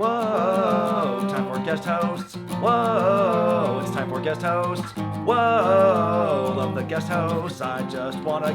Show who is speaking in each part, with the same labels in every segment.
Speaker 1: Whoa, time for guest hosts. Whoa, it's time for guest hosts. Whoa, love the guest hosts. I just want a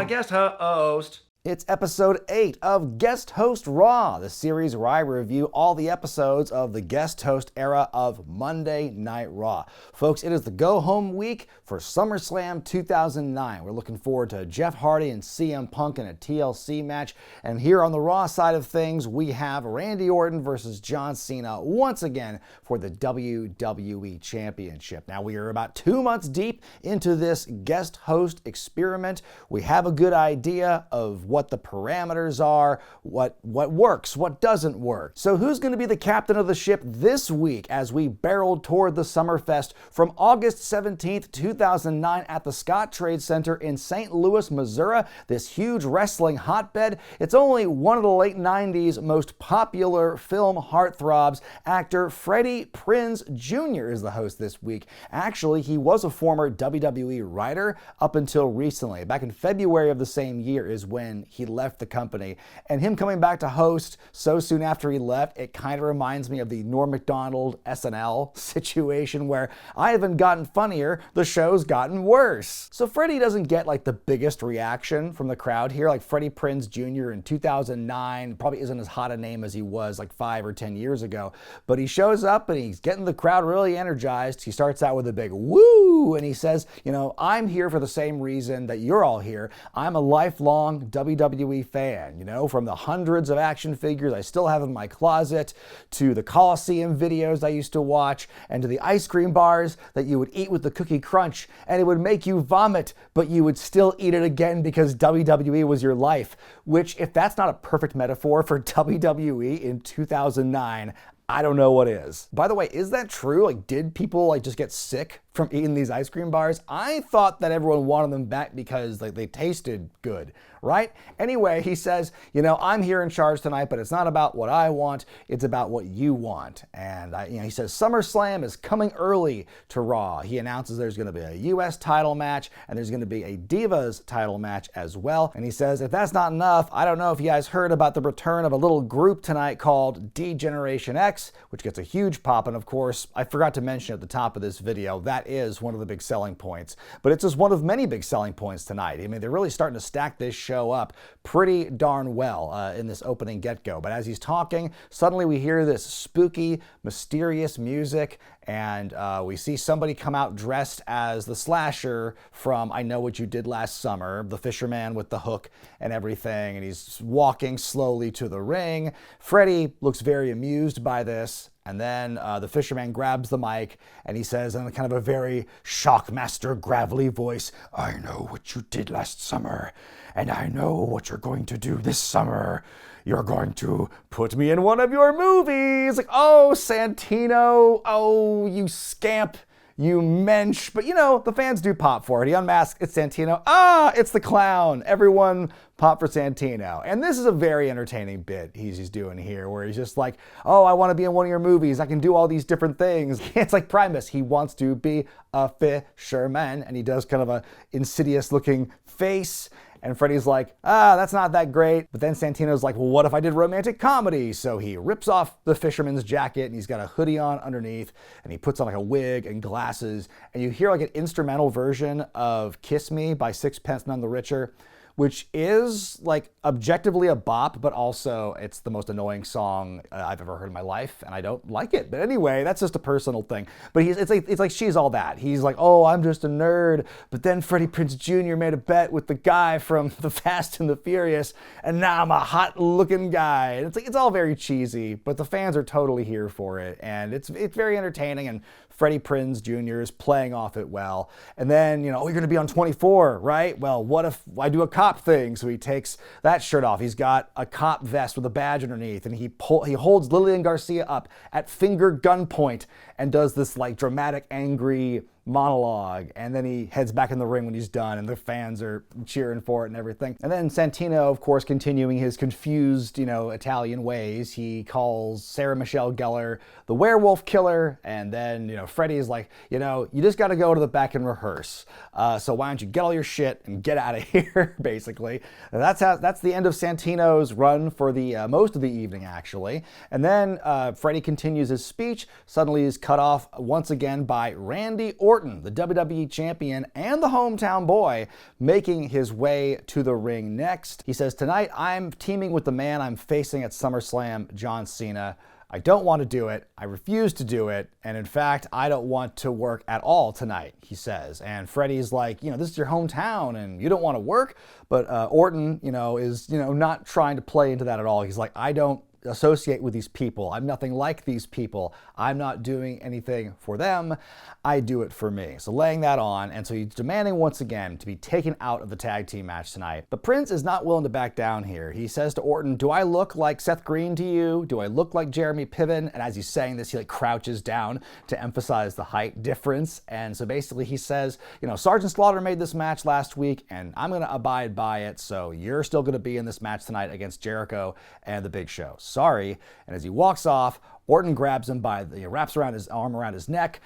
Speaker 1: guest host. It's episode 8 of Guest Host Raw, the series where I review all the episodes of the guest host era of Monday Night Raw. Folks, it is the go-home week for Summerslam 2009. We're looking forward to Jeff Hardy and CM Punk in a TLC match. And here on the Raw side of things, we have Randy Orton versus John Cena once again for the WWE Championship. Now, we are about 2 months deep into this guest host experiment. We have a good idea of what the parameters are, what works, what doesn't work. So who's going to be the captain of the ship this week as we barreled toward the Summerfest from August 17th, 2009 at the Scott Trade Center in St. Louis, Missouri, this huge wrestling hotbed? It's only one of the late 90s most popular film heartthrobs. Actor Freddie Prinze Jr. is the host this week. Actually, he was a former WWE writer up until recently. Back in February of the same year is when he left the company, and him coming back to host so soon after he left, it kind of reminds me of the Norm Macdonald SNL situation where I haven't gotten funnier, the show's gotten worse. So Freddie doesn't get like the biggest reaction from the crowd here. Like Freddie Prinze Jr. in 2009 probably isn't as hot a name as he was like 5 or 10 years ago, but he shows up and he's getting the crowd really energized. He starts out with a big woo, and he says, you know, I'm here for the same reason that you're all here. I'm a lifelong WWE fan, you know, from the hundreds of action figures I still have in my closet, to the Coliseum videos I used to watch, and to the ice cream bars that you would eat with the cookie crunch, and it would make you vomit, but you would still eat it again because WWE was your life. Which, if that's not a perfect metaphor for WWE in 2009, I don't know what is. By the way, is that true? Like, did people like just get sick from eating these ice cream bars? I thought that everyone wanted them back because like they tasted good, right? Anyway, he says, you know, I'm here in charge tonight, but it's not about what I want, it's about what you want. And he says SummerSlam is coming early to Raw. He announces there's going to be a US title match and there's going to be a Divas title match as well. And he says, if that's not enough, I don't know if you guys heard about the return of a little group tonight called D-Generation X, which gets a huge pop. And of course, I forgot to mention at the top of this video, that is one of the big selling points. But it's just one of many big selling points tonight. I mean, they're really starting to stack this show up pretty darn well in this opening get-go. But as he's talking, suddenly we hear this spooky, mysterious music, and we see somebody come out dressed as the Slasher from I Know What You Did Last Summer, the fisherman with the hook and everything, and he's walking slowly to the ring. Freddie looks very amused by this, and then the fisherman grabs the mic and he says in kind of a very Shockmaster gravelly voice, I know what you did last summer, and I know what you're going to do this summer. You're going to put me in one of your movies. Like, oh, Santino, oh, you scamp, you mensch. But you know, the fans do pop for it. He unmasks, it's Santino. Ah, it's the clown. Everyone pop for Santino. And this is a very entertaining bit he's doing here, where he's just like, oh, I want to be in one of your movies. I can do all these different things. It's like Primus. He wants to be a fisherman, and he does kind of a insidious looking face. And Freddie's like, that's not that great. But then Santino's like, well, what if I did romantic comedy? So he rips off the fisherman's jacket and he's got a hoodie on underneath, and he puts on like a wig and glasses. And you hear like an instrumental version of Kiss Me by Sixpence None the Richer, which is like objectively a bop, but also it's the most annoying song I've ever heard in my life, and I don't like it. But anyway, that's just a personal thing. But it's like She's All That. He's like, oh, I'm just a nerd. But then Freddie Prinze Jr. made a bet with the guy from The Fast and the Furious, and now I'm a hot-looking guy. And it's all very cheesy, but the fans are totally here for it, and it's very entertaining. And Freddie Prinze Jr. is playing off it well. And then, you know, oh, you're going to be on 24, right? Well, what if I do a cop thing? So he takes that shirt off. He's got a cop vest with a badge underneath, and he holds Lillian Garcia up at finger gunpoint and does this like dramatic, angry monologue, and then he heads back in the ring when he's done, and the fans are cheering for it and everything. And then Santino, of course, continuing his confused, Italian ways, he calls Sarah Michelle Gellar the werewolf killer, and then, Freddie's like, you just got to go to the back and rehearse. So why don't you get all your shit and get out of here, basically. And that's the end of Santino's run for the most of the evening, actually. And then Freddie continues his speech. Suddenly he's cut off once again by Randy Orton, the WWE champion and the hometown boy, making his way to the ring next. He says, "Tonight I'm teaming with the man I'm facing at SummerSlam, John Cena. I don't want to do it. I refuse to do it. And in fact, I don't want to work at all tonight," he says. And Freddie's like, this is your hometown and you don't want to work. But Orton, is, not trying to play into that at all. He's like, I don't associate with these people. I'm nothing like these people. I'm not doing anything for them. I do it for me. So laying that on, and so he's demanding once again to be taken out of the tag team match tonight. But Prince is not willing to back down here. He says to Orton, "Do I look like Seth Green to you? Do I look like Jeremy Piven?" And as he's saying this, he crouches down to emphasize the height difference. And so basically he says, Sergeant Slaughter made this match last week and I'm going to abide by it. So you're still going to be in this match tonight against Jericho and the Big Show. Sorry. And as he walks off, Orton grabs him wraps around his arm around his neck.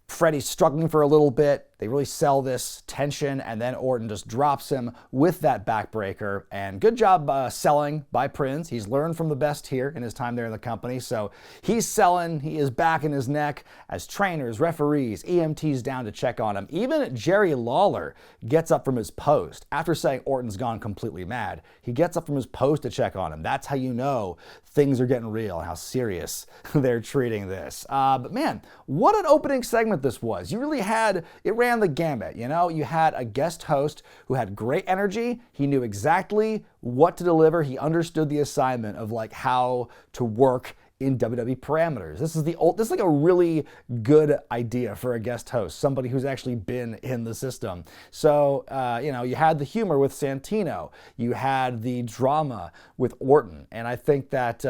Speaker 1: Freddie's struggling for a little bit. They really sell this tension, and then Orton just drops him with that backbreaker. And good job selling by Prinze. He's learned from the best here in his time there in the company. So he's selling. He is back in his neck as trainers, referees, EMTs down to check on him. Even Jerry Lawler gets up from his post. After saying Orton's gone completely mad, he gets up from his post to check on him. That's how you know things are getting real and how serious they're treating this. But man, what an opening segment this was. You really it ran the gamut, You had a guest host who had great energy. He knew exactly what to deliver. He understood the assignment of how to work in WWE parameters. This is like a really good idea for a guest host, somebody who's actually been in the system. So, you had the humor with Santino, you had the drama with Orton, and I think that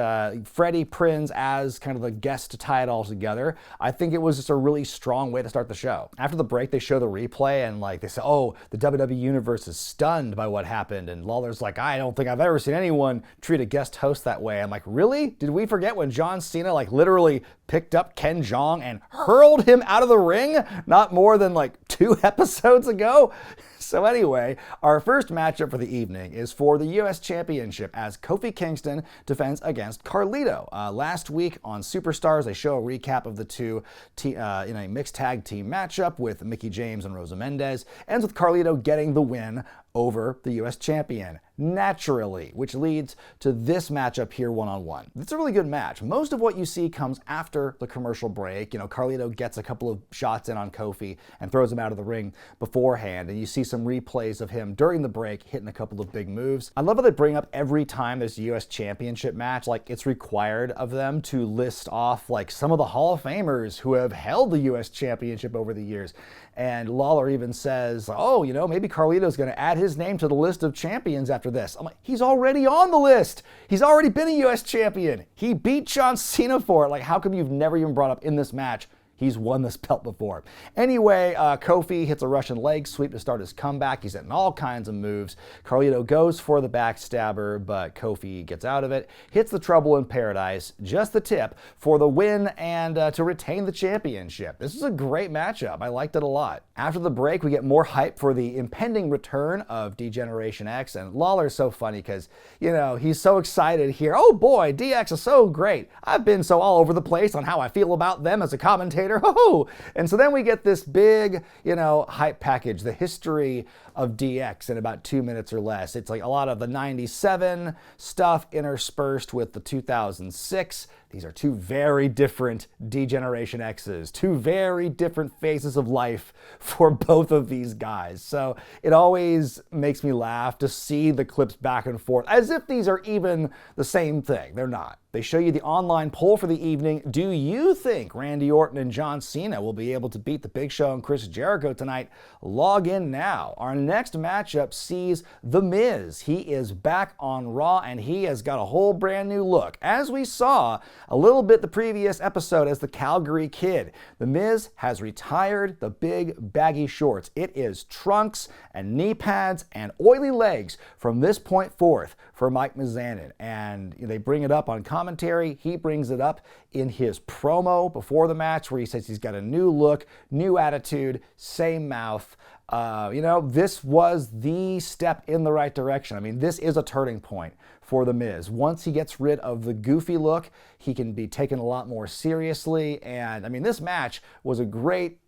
Speaker 1: Freddie Prinze as kind of the guest to tie it all together, I think it was just a really strong way to start the show. After the break, they show the replay and they say, "Oh, the WWE universe is stunned by what happened," and Lawler's like, "I don't think I've ever seen anyone treat a guest host that way." I'm like, really? Did we forget when John Cena literally picked up Ken Jeong and hurled him out of the ring not more than 2 episodes ago? So anyway, our first matchup for the evening is for the U.S. Championship as Kofi Kingston defends against Carlito. Last week on Superstars, they show a recap of the two in a mixed tag team matchup with Mickie James and Rosa Mendez. Ends with Carlito getting the win over the U.S. champion, naturally, which leads to this matchup here one-on-one. It's a really good match. Most of what you see comes after the commercial break. Carlito gets a couple of shots in on Kofi and throws him out of the ring beforehand, and you see some replays of him during the break hitting a couple of big moves. I love how they bring up every time there's a U.S. championship match, it's required of them to list off some of the Hall of Famers who have held the U.S. championship over the years. And Lawler even says, "Oh, maybe Carlito's going to add his name to the list of champions after this." I'm like, he's already on the list. He's already been a U.S. champion. He beat John Cena for it. How come you've never even brought up in this match he's won this belt before? Anyway, Kofi hits a Russian leg sweep to start his comeback. He's hitting all kinds of moves. Carlito goes for the backstabber, but Kofi gets out of it, hits the Trouble in Paradise, just the tip, for the win and to retain the championship. This is a great matchup. I liked it a lot. After the break, we get more hype for the impending return of D-Generation X, and Lawler's so funny because, he's so excited here. "Oh boy, DX is so great. I've been so all over the place on how I feel about them as a commentator. Oh!" And so then we get this big, hype package, the history of DX in about 2 minutes or less. It's a lot of the 97 stuff interspersed with the 2006. These are 2 very different D-Generation X's, 2 very different phases of life for both of these guys. So it always makes me laugh to see the clips back and forth, as if these are even the same thing. They're not. They show you the online poll for the evening. Do you think Randy Orton and John Cena will be able to beat the Big Show and Chris Jericho tonight? Log in now. Our next matchup sees The Miz. He is back on Raw, and he has got a whole brand new look. As we saw a little bit the previous episode as the Calgary Kid. The Miz has retired the big baggy shorts. It is trunks and knee pads and oily legs from this point forth for Mike Mizanin. And they bring it up on commentary. He brings it up in his promo before the match where he says he's got a new look, new attitude, same mouth. This was the step in the right direction. I mean, this is a turning point for The Miz. Once he gets rid of the goofy look, he can be taken a lot more seriously. And I mean, this match was a great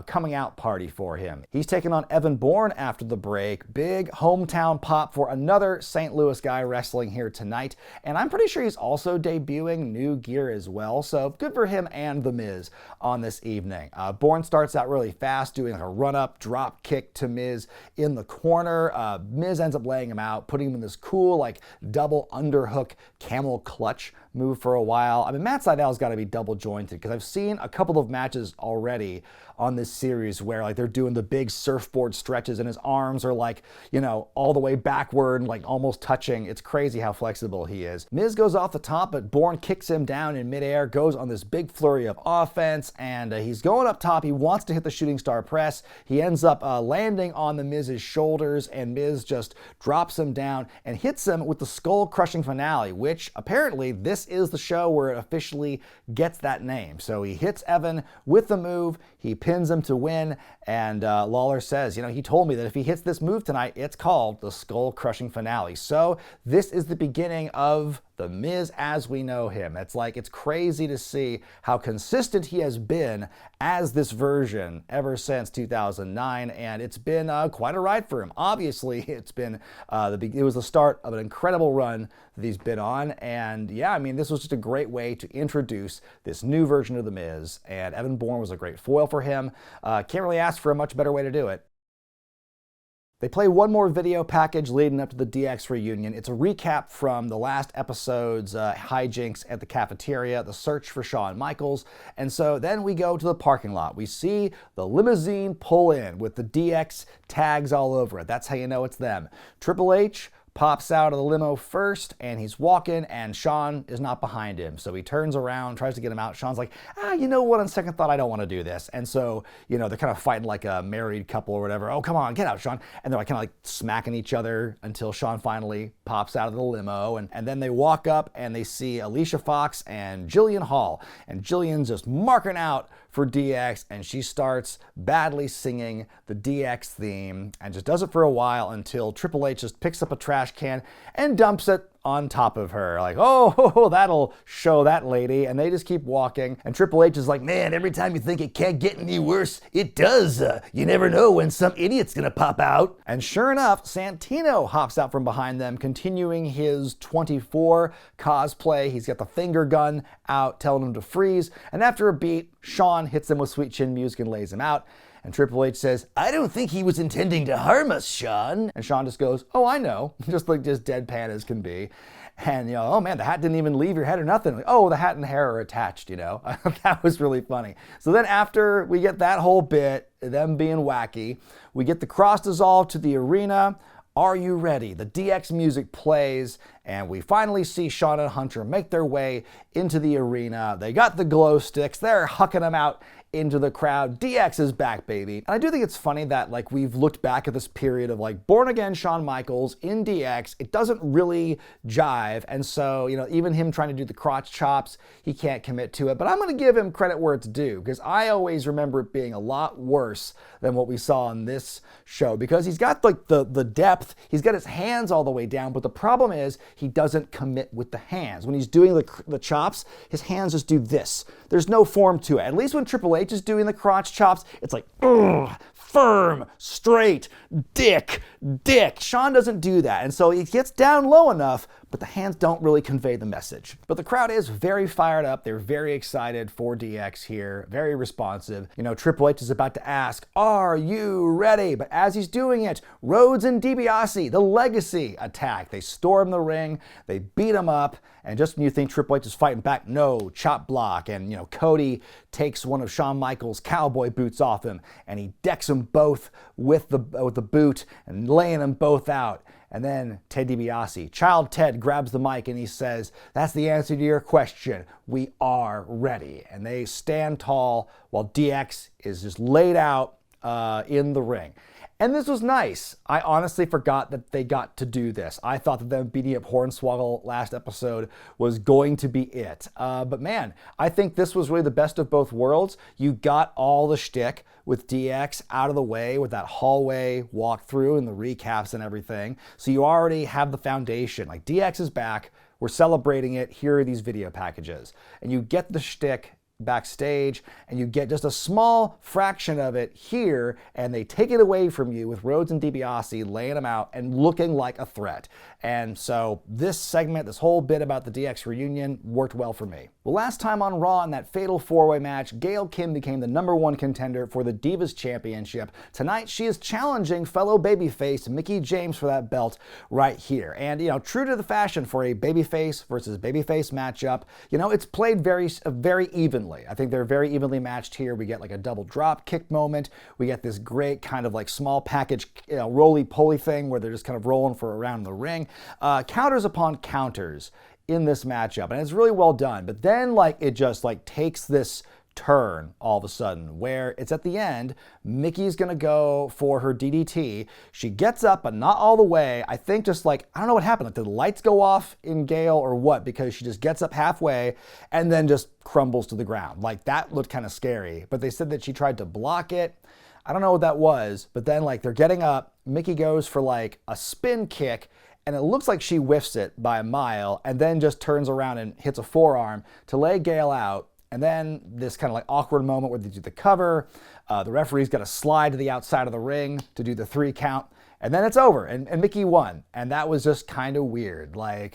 Speaker 1: coming out party for him. He's taking on Evan Bourne after the break. Big hometown pop for another St. Louis guy wrestling here tonight. And I'm pretty sure he's also debuting new gear as well. So good for him and The Miz on this evening. Bourne starts out really fast, doing like a run-up drop kick to Miz in the corner. Miz ends up laying him out, putting him in this cool like double underhook camel clutch move for a while. I mean, Matt Sydal's got to be double jointed because I've seen a couple of matches already on this series where like they're doing the big surfboard stretches and his arms are like, all the way backward, like almost touching. It's crazy how flexible he is. Miz goes off the top, but Bourne kicks him down in midair, goes on this big flurry of offense, and he's going up top. He wants to hit the shooting star press. He ends up landing on the Miz's shoulders, and Miz just drops him down and hits him with the skull-crushing finale, which apparently this is the show where it officially gets that name. So he hits Evan with the move, he pins him to win, and Lawler says, he told me that if he hits this move tonight, it's called the skull-crushing finale. So this is the beginning of The Miz as we know him. It's crazy to see how consistent he has been as this version ever since 2009, and it's been quite a ride for him. Obviously, it was the start of an incredible run that he's been on, and yeah, I mean, this was just a great way to introduce this new version of The Miz, and Evan Bourne was a great foil for him. Can't really ask for a much better way to do it. They play one more video package leading up to the DX reunion. It's a recap from the last episode's hijinks at the cafeteria, the search for Shawn Michaels. And so then we go to the parking lot. We see the limousine pull in with the DX tags all over it. That's how you know it's them. Triple H pops out of the limo first, and he's walking, and Shawn is not behind him. So he turns around, tries to get him out. Shawn's like, you know what, on second thought, I don't want to do this. And so, they're kind of fighting like a married couple or whatever. Oh, come on, get out, Shawn. And they're kind of smacking each other until Shawn finally pops out of the limo. And then they walk up, and they see Alicia Fox and Jillian Hall. And Jillian's just marking out for DX, and she starts badly singing the DX theme and just does it for a while until Triple H just picks up a trash can and dumps it on top of her. Like, oh, that'll show that lady. And they just keep walking. And Triple H is like, man, every time you think it can't get any worse, it does. You never know when some idiot's gonna pop out. And sure enough, Santino hops out from behind them, continuing his 24 cosplay. He's got the finger gun out, telling him to freeze. And after a beat, Shawn hits him with Sweet Chin music and lays him out. And Triple H says, I don't think he was intending to harm us, Shawn. And Shawn just goes, oh, I know. just deadpan as can be. And, oh man, the hat didn't even leave your head or nothing. Like, oh, the hat and hair are attached, That was really funny. So then after we get that whole bit, them being wacky, we get the cross dissolve to the arena. Are you ready? The DX music plays, and we finally see Shawn and Hunter make their way into the arena. They got the glow sticks. They're hucking them out into the crowd. DX is back, baby. And I do think it's funny that we've looked back at this period of born again Shawn Michaels in DX. It doesn't really jive. And so, even him trying to do the crotch chops, he can't commit to it. But I'm going to give him credit where it's due, because I always remember it being a lot worse than what we saw on this show, because he's got the depth. He's got his hands all the way down. But the problem is he doesn't commit with the hands. When he's doing the chops, his hands just do this. There's no form to it. At least when Triple H is doing the crotch chops, it's like, firm, straight, dick. Shawn doesn't do that. And so he gets down low enough, but the hands don't really convey the message. But the crowd is very fired up. They're very excited for DX here, very responsive. Triple H is about to ask, are you ready? But as he's doing it, Rhodes and DiBiase, the Legacy, attack. They storm the ring, they beat him up, and just when you think Triple H is fighting back, no, chop block. And, Cody takes one of Shawn Michaels' cowboy boots off him, and he decks them both with the boot and laying them both out. And then Ted DiBiase, Child Ted, grabs the mic and he says, "That's the answer to your question. We are ready." And they stand tall while DX is just laid out in the ring. And this was nice. I honestly forgot that they got to do this. I thought that them beating up Hornswoggle last episode was going to be it. But man, I think this was really the best of both worlds. You got all the shtick with DX out of the way with that hallway walkthrough and the recaps and everything. So you already have the foundation. Like, DX is back. We're celebrating it. Here are these video packages. And you get the shtick backstage, and you get just a small fraction of it here, and they take it away from you with Rhodes and DiBiase laying them out and looking like a threat. And so this segment, this whole bit about the DX reunion, worked well for me. Well, last time on Raw in that fatal four-way match, Gail Kim became the #1 contender for the Divas Championship. Tonight, she is challenging fellow babyface Mickie James for that belt right here. And, true to the fashion for a babyface versus babyface matchup, it's played very evenly. I think they're very evenly matched here. We get like a double drop kick moment. We get this great kind of like small package, roly-poly thing where they're just kind of rolling for around the ring. Counters upon counters in this matchup, and it's really well done. But then it just takes this turn all of a sudden where it's at the end. Mickey's gonna go for her DDT. She gets up, but not all the way. I think just I don't know what happened. Did the lights go off in Gail or what? Because she just gets up halfway and then just crumbles to the ground. That looked kind of scary. But they said that she tried to block it. I don't know what that was. But then they're getting up. Mickey goes for a spin kick, and it looks like she whiffs it by a mile, and then just turns around and hits a forearm to lay Gail out. And then this kind of awkward moment where they do the cover. The referee's got to slide to the outside of the ring to do the 3 count. And then it's over, and Mickie won. And that was just kind of weird. I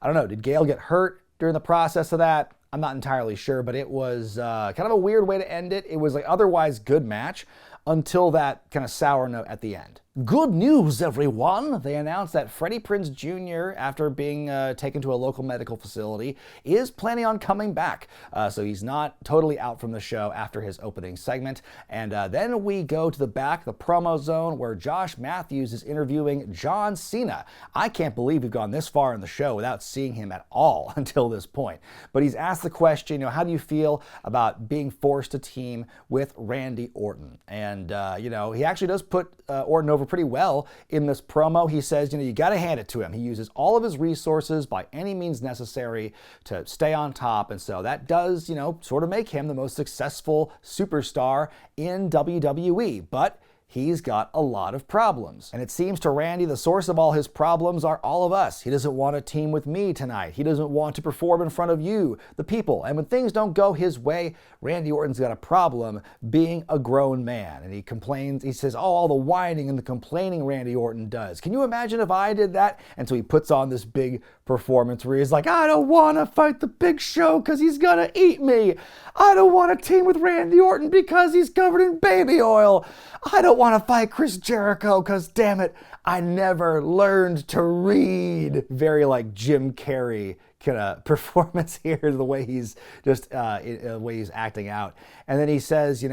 Speaker 1: don't know, did Gail get hurt during the process of that? I'm not entirely sure, but it was kind of a weird way to end it. It was otherwise good match until that kind of sour note at the end. Good news, everyone! They announced that Freddie Prinze Jr., after being taken to a local medical facility, is planning on coming back. So he's not totally out from the show after his opening segment. And then we go to the back, the promo zone, where Josh Matthews is interviewing John Cena. I can't believe we've gone this far in the show without seeing him at all until this point. But he's asked the question, how do you feel about being forced to team with Randy Orton? And, he actually does put Orton over pretty well in this promo. He says, you got to hand it to him. He uses all of his resources by any means necessary to stay on top. And so that does, sort of make him the most successful superstar in WWE. But he's got a lot of problems. And it seems to Randy the source of all his problems are all of us. He doesn't want to team with me tonight. He doesn't want to perform in front of you, the people. And when things don't go his way, Randy Orton's got a problem being a grown man. And he complains, he says, all the whining and the complaining Randy Orton does. Can you imagine if I did that? And so he puts on this big performance where he's like, I don't want to fight the Big Show because he's gonna eat me. I don't want to team with Randy Orton because he's covered in baby oil. I don't want to fight Chris Jericho because, damn it, I never learned to read. Very Jim Carrey kind of performance here, the way he's just, the way he's acting out. And then he says,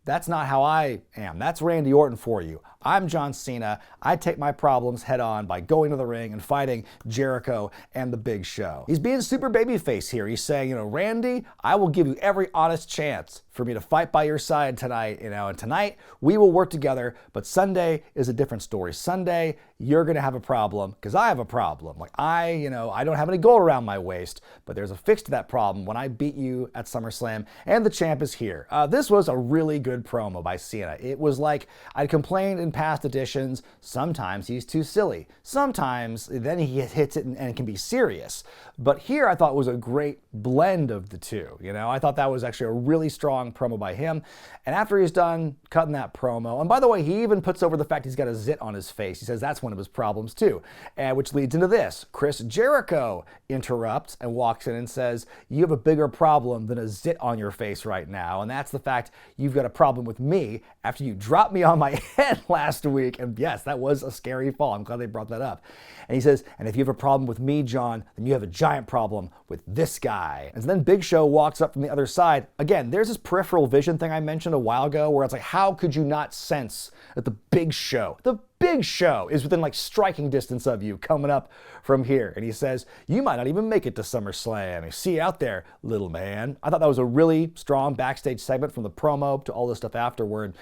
Speaker 1: that's not how I am. That's Randy Orton for you. I'm John Cena. I take my problems head on by going to the ring and fighting Jericho and the Big Show. He's being super babyface here. He's saying, Randy, I will give you every honest chance for me to fight by your side tonight, and tonight we will work together, but Sunday is a different story. Sunday, you're gonna have a problem because I have a problem. I don't have any gold around my waist, but there's a fix to that problem when I beat you at Summerslam, and the champ is here. This was a really good promo by Cena. It was I'd complained in past editions, sometimes he's too silly. Sometimes then he hits it and it can be serious. But here I thought was a great blend of the two. I thought that was actually a really strong promo by him. And after he's done cutting that promo, and by the way, he even puts over the fact he's got a zit on his face. He says that's one of his problems too. Which leads into this. Chris Jericho interrupts and walks in and says, you have a bigger problem than a zit on your face right now. And that's the fact you've got a problem with me after you dropped me on my head last week. And yes, that was a scary fall. I'm glad they brought that up. And he says, and if you have a problem with me, John, then you have a giant problem with this guy. And so then Big Show walks up from the other side. Again, there's this peripheral vision thing I mentioned a while ago where it's how could you not sense that the Big Show Big Show is within like striking distance of you coming up from here. And he says, you might not even make it to SummerSlam. See you out there, little man. I thought that was a really strong backstage segment from the promo to all the stuff afterward.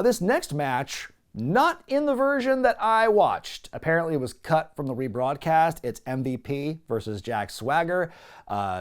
Speaker 1: This next match, not in the version that I watched. Apparently it was cut from the rebroadcast. It's MVP versus Jack Swagger.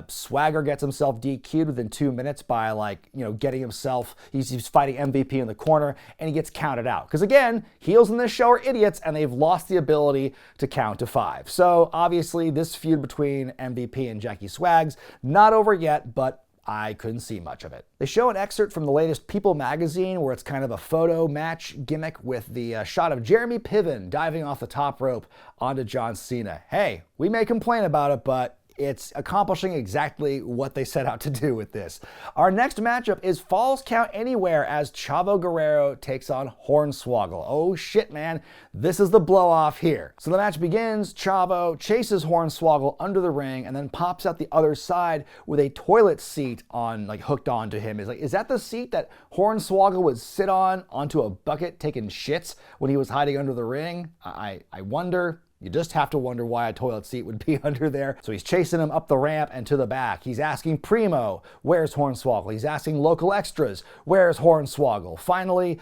Speaker 1: Swagger gets himself DQ'd within 2 minutes by getting himself, he's fighting MVP in the corner and he gets counted out. Because again, heels in this show are idiots and they've lost the ability to count to 5. So obviously this feud between MVP and Jackie Swags, not over yet, but I couldn't see much of it. They show an excerpt from the latest People magazine where it's kind of a photo match gimmick with the shot of Jeremy Piven diving off the top rope onto John Cena. Hey, we may complain about it, but it's accomplishing exactly what they set out to do with this. Our next matchup is Falls Count Anywhere as Chavo Guerrero takes on Hornswoggle. Oh shit, man. This is the blow off here. So the match begins, Chavo chases Hornswoggle under the ring and then pops out the other side with a toilet seat hooked onto him. Is that the seat that Hornswoggle would sit on onto a bucket taking shits when he was hiding under the ring? I wonder. You just have to wonder why a toilet seat would be under there. So he's chasing him up the ramp and to the back. He's asking Primo, where's Hornswoggle? He's asking local extras, where's Hornswoggle? Finally,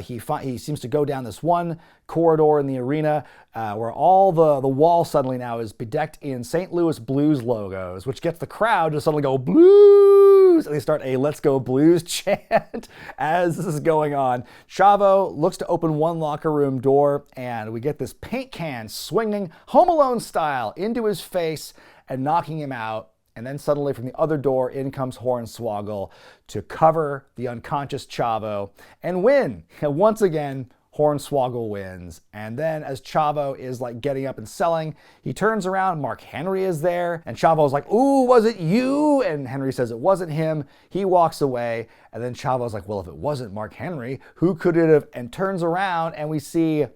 Speaker 1: he seems to go down this one corridor in the arena where all the wall suddenly now is bedecked in St. Louis Blues logos, which gets the crowd to suddenly go blues, and they start a Let's Go Blues chant as this is going on. Chavo looks to open one locker room door, and we get this paint can swinging Home Alone style into his face and knocking him out. And then suddenly from the other door, in comes Hornswoggle to cover the unconscious Chavo and win. And once again, Hornswoggle wins. And then as Chavo is getting up and selling, he turns around, Mark Henry is there, and Chavo's like, ooh, was it you? And Henry says it wasn't him. He walks away, and then Chavo's like, well, if it wasn't Mark Henry, who could it have? And turns around and we see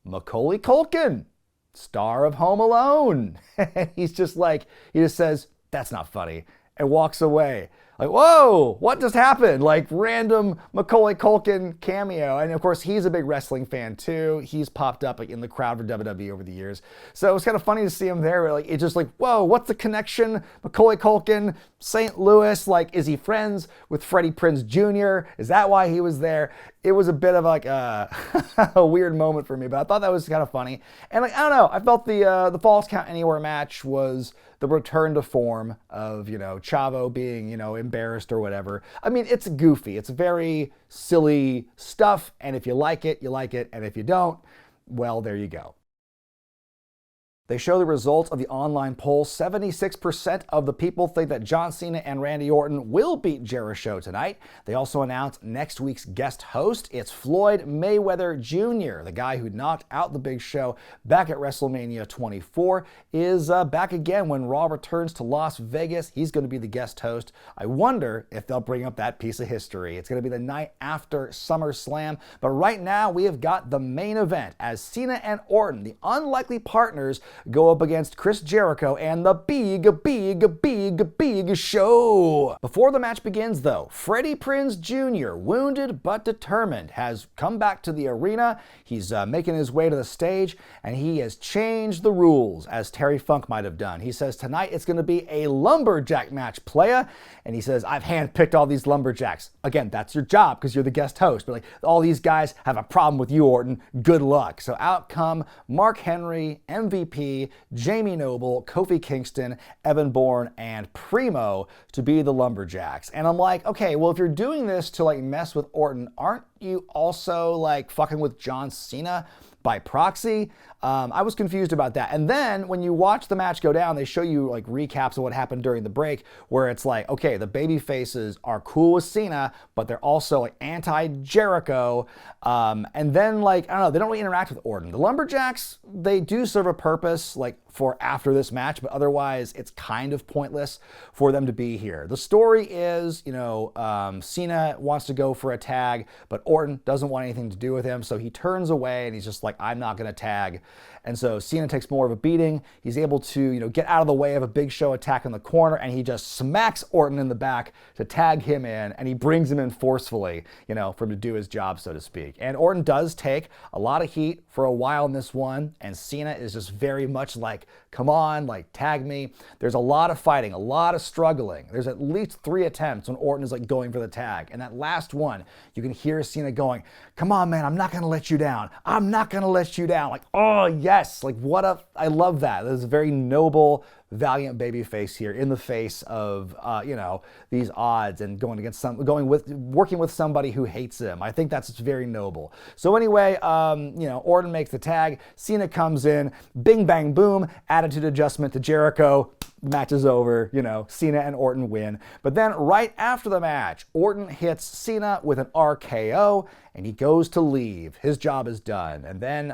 Speaker 1: Macaulay Culkin, star of Home Alone. And he just says, that's not funny, and walks away. Whoa, what just happened? Random Macaulay Culkin cameo. And of course, he's a big wrestling fan too. He's popped up in the crowd for WWE over the years. So it was kind of funny to see him there. It's just whoa, what's the connection? Macaulay Culkin, St. Louis, is he friends with Freddie Prinze Jr.? Is that why he was there? It was a bit of a weird moment for me, but I thought that was kind of funny. And I don't know, I felt the Falls Count Anywhere match was the return to form of, Chavo being, embarrassed or whatever. I mean, it's goofy. It's very silly stuff. And if you like it, you like it. And if you don't, well, there you go. They show the results of the online poll. 76% of the people think that John Cena and Randy Orton will beat JeriShow tonight. They also announced next week's guest host. It's Floyd Mayweather Jr., the guy who knocked out the Big Show back at WrestleMania 24, is back again when Raw returns to Las Vegas. He's going to be the guest host. I wonder if they'll bring up that piece of history. It's going to be the night after SummerSlam. But right now, we have got the main event as Cena and Orton, the unlikely partners, go up against Chris Jericho and the Big Show. Before the match begins, though, Freddie Prinze Jr., wounded but determined, has come back to the arena. He's making his way to the stage, and he has changed the rules, as Terry Funk might have done. He says tonight it's going to be a lumberjack match, playa, and he says, I've handpicked all these lumberjacks. Again, that's your job because you're the guest host, but all these guys have a problem with you, Orton. Good luck. So out come Mark Henry, MVP, Jamie Noble, Kofi Kingston, Evan Bourne, and Primo to be the lumberjacks. And I'm like, okay, well, if you're doing this to mess with Orton, aren't you also fucking with John Cena by proxy? I was confused about that. And then when you watch the match go down, they show you recaps of what happened during the break, where it's okay, the baby faces are cool with Cena, but they're also anti-Jericho. And then I don't know, they don't really interact with Orton. The lumberjacks, they do serve a purpose for after this match, but otherwise it's kind of pointless for them to be here. The story is, Cena wants to go for a tag, but Orton doesn't want anything to do with him, so he turns away and he's just I'm not gonna tag And so Cena takes more of a beating. He's able to, get out of the way of a Big Show attack in the corner, and he just smacks Orton in the back to tag him in, and he brings him in forcefully, for him to do his job, so to speak. And Orton does take a lot of heat for a while in this one, and Cena is just very much like, come on, like, tag me. There's a lot of fighting, a lot of struggling. There's at least 3 attempts when Orton is like going for the tag. And that last one, you can hear Cena going, come on, man, I'm not going to let you down. I'm not going to let you down. Like, oh, yes. Like, I love that. This is a very noble, valiant babyface here in the face of, these odds and working with somebody who hates him. I think that's very noble. So anyway, Orton makes the tag. Cena comes in, bing, bang, boom, attitude adjustment to Jericho. Match is over, Cena and Orton win. But then right after the match, Orton hits Cena with an RKO and he goes to leave. His job is done. And then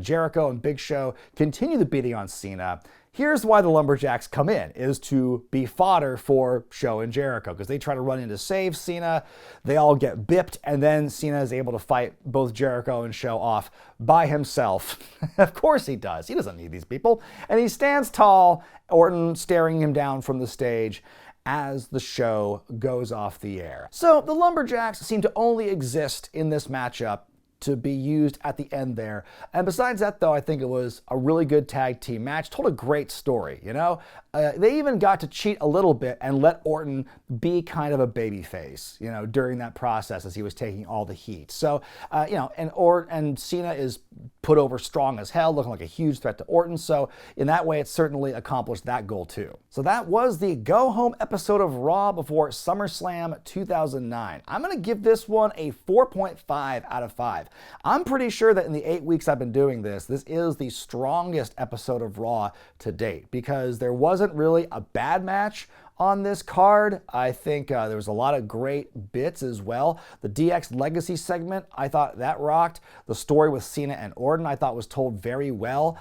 Speaker 1: Jericho and Big Show continue the beating on Cena. Here's why the Lumberjacks come in, is to be fodder for Show and Jericho, because they try to run in to save Cena. They all get bipped, and then Cena is able to fight both Jericho and Show off by himself. Of course he does. He doesn't need these people. And he stands tall, Orton staring him down from the stage as the show goes off the air. So the Lumberjacks seem to only exist in this matchup to be used at the end there. And besides that, though, I think it was a really good tag team match. Told a great story, They even got to cheat a little bit and let Orton be kind of a babyface, during that process as he was taking all the heat. So, and Cena is put over strong as hell, looking like a huge threat to Orton. So in that way, it certainly accomplished that goal too. So that was the go-home episode of Raw before SummerSlam 2009. I'm going to give this one a 4.5 out of 5. I'm pretty sure that in the 8 weeks I've been doing this is the strongest episode of Raw to date, because there wasn't really a bad match on this card. I think there was a lot of great bits as well. The DX Legacy segment, I thought that rocked. The story with Cena and Orton, I thought was told very well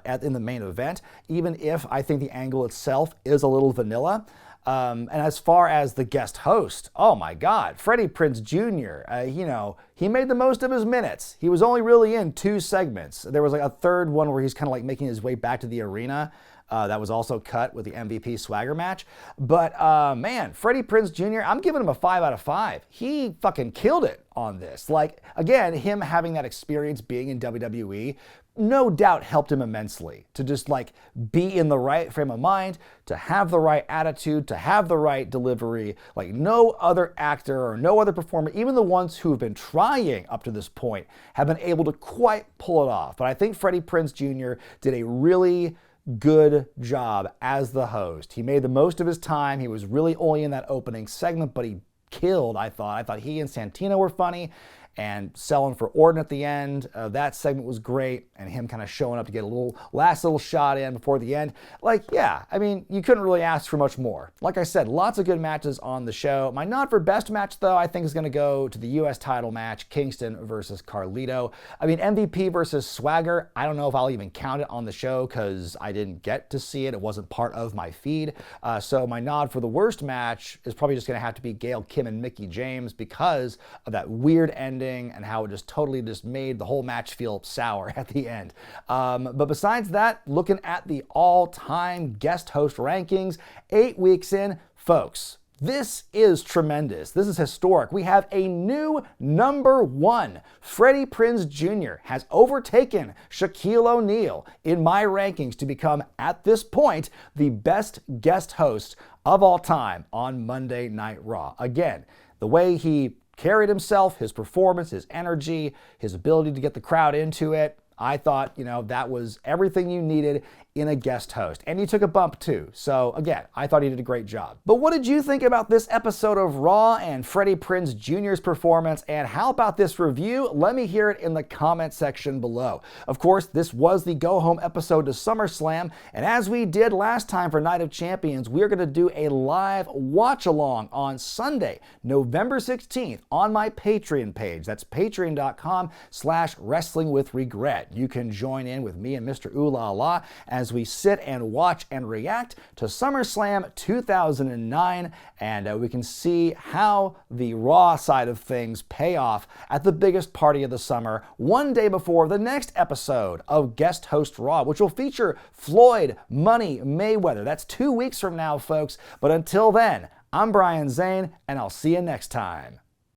Speaker 1: in the main event, even if I think the angle itself is a little vanilla. And as far as the guest host, oh my God, Freddie Prinze Jr., he made the most of his minutes. He was only really in 2 segments. There was like a third one where he's kind of like making his way back to the arena. That was also cut with the MVP Swagger match. But man, Freddie Prinze Jr., I'm giving him a 5 out of 5. He fucking killed it on this. Like, again, him having that experience being in WWE no doubt helped him immensely to just like be in the right frame of mind, to have the right attitude, to have the right delivery. Like no other actor or no other performer, even the ones who have been trying up to this point, have been able to quite pull it off. But I think Freddie Prinze Jr. did a really good job as the host. He made the most of his time. He was really only in that opening segment, but he killed, I thought. I thought he and Santino were funny, and selling for Orton at the end. That segment was great, and him kind of showing up to get a last little shot in before the end. Like, yeah, I mean, you couldn't really ask for much more. Like I said, lots of good matches on the show. My nod for best match, though, I think is going to go to the U.S. title match, Kingston versus Carlito. I mean, MVP versus Swagger, I don't know if I'll even count it on the show because I didn't get to see it. It wasn't part of my feed. So my nod for the worst match is probably just going to have to be Gail Kim and Mickie James because of that weird ending and how it just totally just made the whole match feel sour at the end. But besides that, looking at the all-time guest host rankings, 8 weeks in, folks, this is tremendous. This is historic. We have a new number 1. Freddie Prinze Jr. has overtaken Shaquille O'Neal in my rankings to become, at this point, the best guest host of all time on Monday Night Raw. Again, the way he carried himself, his performance, his energy, his ability to get the crowd into it, I thought, that was everything you needed in a guest host. And he took a bump too. So again, I thought he did a great job. But what did you think about this episode of Raw and Freddie Prinze Jr.'s performance? And how about this review? Let me hear it in the comment section below. Of course, this was the go-home episode to SummerSlam. And as we did last time for Night of Champions, we're going to do a live watch-along on Sunday, November 16th on my Patreon page. That's patreon.com/wrestlingwithregret. You can join in with me and Mr. Ooh La La as as we sit and watch and react to SummerSlam 2009, and we can see how the Raw side of things pay off at the biggest party of the summer, one day before the next episode of Guest Host Raw, which will feature Floyd Money Mayweather. That's 2 weeks from now, folks. But until then, I'm Brian Zane, and I'll see you next time.